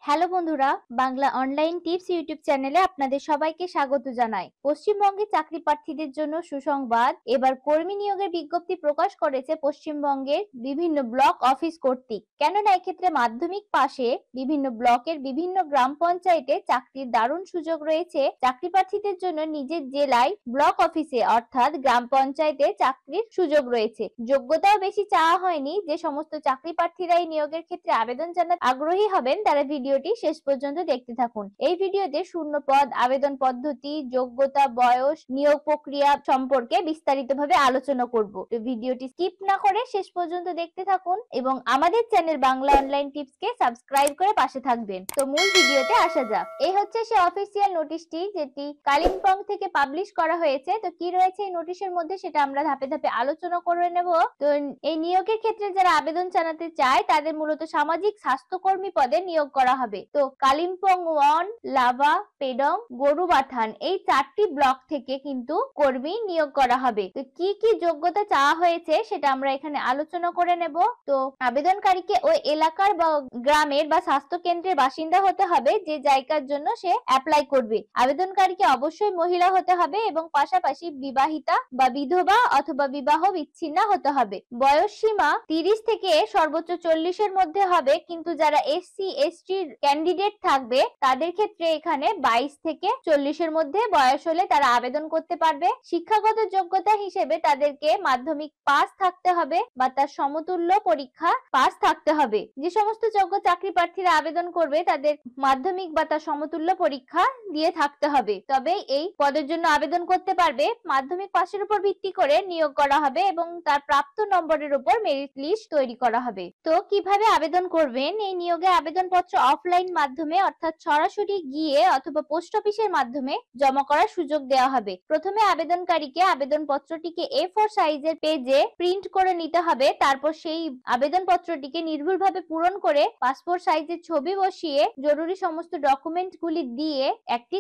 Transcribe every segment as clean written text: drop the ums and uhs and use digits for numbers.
Hello বন্ধুরা, Bangla online tips YouTube চ্যানেলে আপনাদের সবাইকে স্বাগত জানাই। পশ্চিমবঙ্গে চাকরি প্রার্থীদের জন্য সুসংবাদ। এবার কর্মী নিয়োগের বিজ্ঞপ্তি প্রকাশ করেছে পশ্চিমবঙ্গের বিভিন্ন ব্লক অফিস কর্তৃক। কেননা এক্ষেত্রে মাধ্যমিক পাশে বিভিন্ন ব্লকের বিভিন্ন গ্রাম পঞ্চায়েতে চাকরির দারুণ সুযোগ রয়েছে। চাকরি প্রার্থীদের জন্য নিজের জেলায় ব্লক অফিসে অর্থাৎ গ্রাম পঞ্চায়েতে চাকরির সুযোগ রয়েছে। যোগ্যতাও বেশি চাওয়া হয়নি। যে সমস্ত চাকরি প্রার্থীরা এই নিয়োগের ক্ষেত্রে আবেদন জানাতে আগ্রহী হবেন তারা ভিডিওটি শেষ পর্যন্ত দেখতে থাকুন। এই ভিডিওতে শূন্য পদ, আবেদন পদ্ধতি, যোগ্যতা, বয়স, নিয়োগ প্রক্রিয়া সম্পর্কে বিস্তারিতভাবে আলোচনা করব। তো ভিডিওটি স্কিপ না করে শেষ পর্যন্ত দেখতে থাকুন এবং আমাদের চ্যানেল বাংলা অনলাইন টিপসকে সাবস্ক্রাইব করে পাশে থাকবেন। তো মূল ভিডিওতে আসা যাক। এই হচ্ছে সেই অফিসিয়াল নোটিশটি যেটি কালিম্পং থেকে পাবলিশ করা হয়েছে। তো কি রয়েছে এই নোটিশের মধ্যে সেটা আমরা ধাপে ধাপে আলোচনা করে নেব। তো এই নিয়োগের ক্ষেত্রে যারা আবেদন জানাতে চায় তাদের মূলত সামাজিক স্বাস্থ্যকর্মী পদে নিয়োগ করা হবে। তো কালিম্পং 1, লাভা, পেডং, গরুবাথান এই 4টি ব্লক থেকে কিন্তু কর্মী নিয়োগ করা হবে। তো কি কি যোগ্যতা চাওয়া হয়েছে সেটা আমরা এখানে আলোচনা করে নেব। তো আবেদনকারীকে ওই এলাকার বা গ্রামের বা স্বাস্থ্য কেন্দ্রের বাসিন্দা হতে হবে যে জায়গার জন্য সে অ্যাপ্লাই করবে। আবেদনকারীকে অবশ্যই মহিলা হতে হবে এবং পাশাপাশি বিবাহিতা বা বিধবা অথবা বিবাহ বিচ্ছিন্না হতে হবে। বয়স সীমা 30 থেকে সর্বোচ্চ 40-এর মধ্যে হবে, কিন্তু যারা এসসি এসটি ক্যান্ডিডেট থাকবে তাদের ক্ষেত্রে এখানে 22 থেকে 40-এর মধ্যে বয়স হলে তারা আবেদন করতে পারবে। শিক্ষাগত যোগ্যতা হিসেবে তাদেরকে মাধ্যমিক পাস থাকতে হবে বা তার সমতুল্য পরীক্ষা পাস থাকতে হবে। যে সমস্ত যোগ্য চাকরি প্রার্থীরা আবেদন করবে তাদের মাধ্যমিক বা তার সমতুল্য পরীক্ষা দিয়ে থাকতে হবে, তবেই এই পদের জন্য আবেদন করতে পারবে। মাধ্যমিক পাশের উপর ভিত্তি করে নিয়োগ করা হবে এবং তার প্রাপ্ত নম্বরের উপর মেরিট লিস্ট তৈরি করা হবে। তো কিভাবে আবেদন করবেন? এই নিয়োগে আবেদনপত্র অফলাইন মাধ্যমে অর্থাৎ সরাসরি গিয়ে অথবা পোস্ট অফিসের মাধ্যমে জমা করার সুযোগ দেওয়া হবে। প্রথমে আবেদনকারীকে আবেদনপত্রটিকে A4 সাইজের পেজে প্রিন্ট করে নিতে হবে। তারপর সেই আবেদনপত্রটিকে নির্ভুলভাবে পূরণ করে পাসপোর্ট সাইজের ছবি বসিয়ে জরুরি সমস্ত ডকুমেন্ট গুলি দিয়ে একটি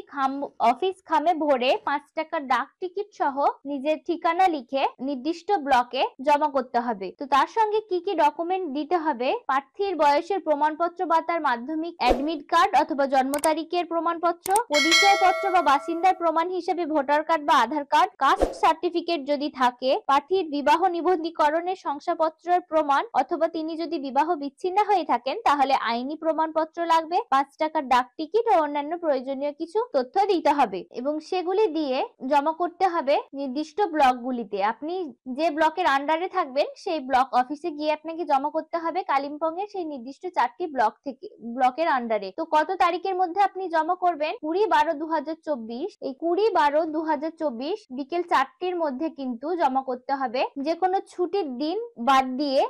অফিস খামে ভরে 5 টাকার ডাক টিকিট সহ নিজের ঠিকানা লিখে নির্দিষ্ট ব্লকে জমা করতে হবে। তো তার সঙ্গে কি কি ডকুমেন্ট দিতে হবে? প্রার্থীর বয়সের প্রমাণপত্র বা তার মাধ্যমিক অ্যাডমিট কার্ড অথবা জন্ম তারিখের প্রমাণপত্র, পরিচয়পত্র বা বাসিন্দার প্রমাণ হিসেবে ভোটার কার্ড বা আধার কার্ড, কাস্ট সার্টিফিকেট যদি থাকে, প্রার্থীর বিবাহ নিবন্ধীকরণের শংসাপত্রের প্রমাণ অথবা তিনি যদি বিবাহ বিচ্ছিন্ন হয়ে থাকেন তাহলে আইনি প্রমাণপত্র লাগবে, 5 টাকার ডাক টিকিট ও অন্যান্য প্রয়োজনীয় কিছু তথ্য দিতে হবে এবং সেগুলি দিয়ে জমা করতে হবে নির্দিষ্ট ব্লকগুলিতে। আপনি যে ব্লকের আন্ডারে থাকবেন সেই ব্লক অফিসে গিয়ে আপনাকে জমা করতে হবে কালিম্পং এর সেই নির্দিষ্ট 4টি ব্লক থেকে ব্লকের আন্ডারে। তো কত তারিখের মধ্যে আপনি জমা করবেন? 20/12/2024। এই 20/12/2024 বিকেল 4টির মধ্যে কিন্তু জমা করতে হবে। যে কোনো ছুটির দিন বাদ দিয়ে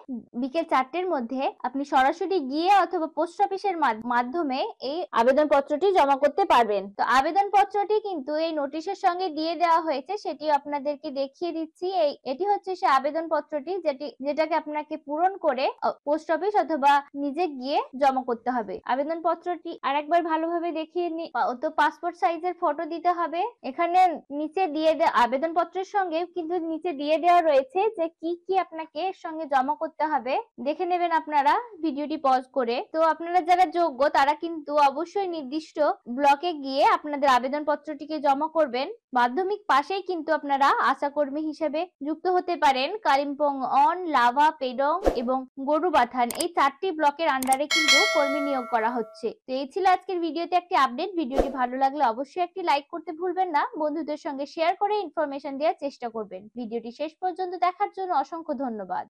বিকেল 4টের মধ্যে আপনি সরাসরি গিয়ে অথবা পোস্ট অফিসের মাধ্যমে এই আবেদনপত্রটি জমা করতে পারবেন। তো আবেদনপত্রটি কিন্তু এই নোটিশের সঙ্গে দিয়ে দেওয়া হয়েছে, সেটি আপনাদেরকে দেখিয়ে দিচ্ছি। এটি হচ্ছে সেই আবেদনপত্রটি যেটাকে আপনাকে পূরণ করে পোস্ট অফিস অথবা নিজে গিয়ে জমা করতে হবে। আবেদনপত্রটি আরেকবার ভালোভাবে দেখিয়ে তো পাসপোর্ট সাইজের ফটো দিতে হবে। এখানে নিচে দিয়ে আবেদনপত্রের সঙ্গে কিন্তু নিচে দিয়ে দেওয়া রয়েছে যে কি কি আপনাকে এর সঙ্গে জমা করতে হবে। দেখে নেবেন আপনারা ভিডিওটি পজ করে। তো আপনারা যারা যোগ্য তারা কিন্তু অবশ্যই নির্দিষ্ট ব্লকে গিয়ে আপনাদের আবেদনপত্রটিকে জমা করবেন। মাধ্যমিক পাশেই কিন্তু আপনারা আশাকর্মী হিসেবে যুক্ত হতে পারেন। কালিম্পং 1, লাভা, পেডং এবং গরুবাথান এই 4টি ব্লকের আন্ডারে কিন্তু কর্মী নিয়োগ করা হচ্ছে। তো এই ছিল আজকের ভিডিওতে একটি আপডেট। ভিডিওটি ভালো লাগলে অবশ্যই একটি লাইক করতে ভুলবেন না। বন্ধুদের সঙ্গে শেয়ার করে ইনফরমেশন দেওয়ার চেষ্টা করবেন। ভিডিওটি শেষ পর্যন্ত দেখার জন্য অসংখ্য ধন্যবাদ।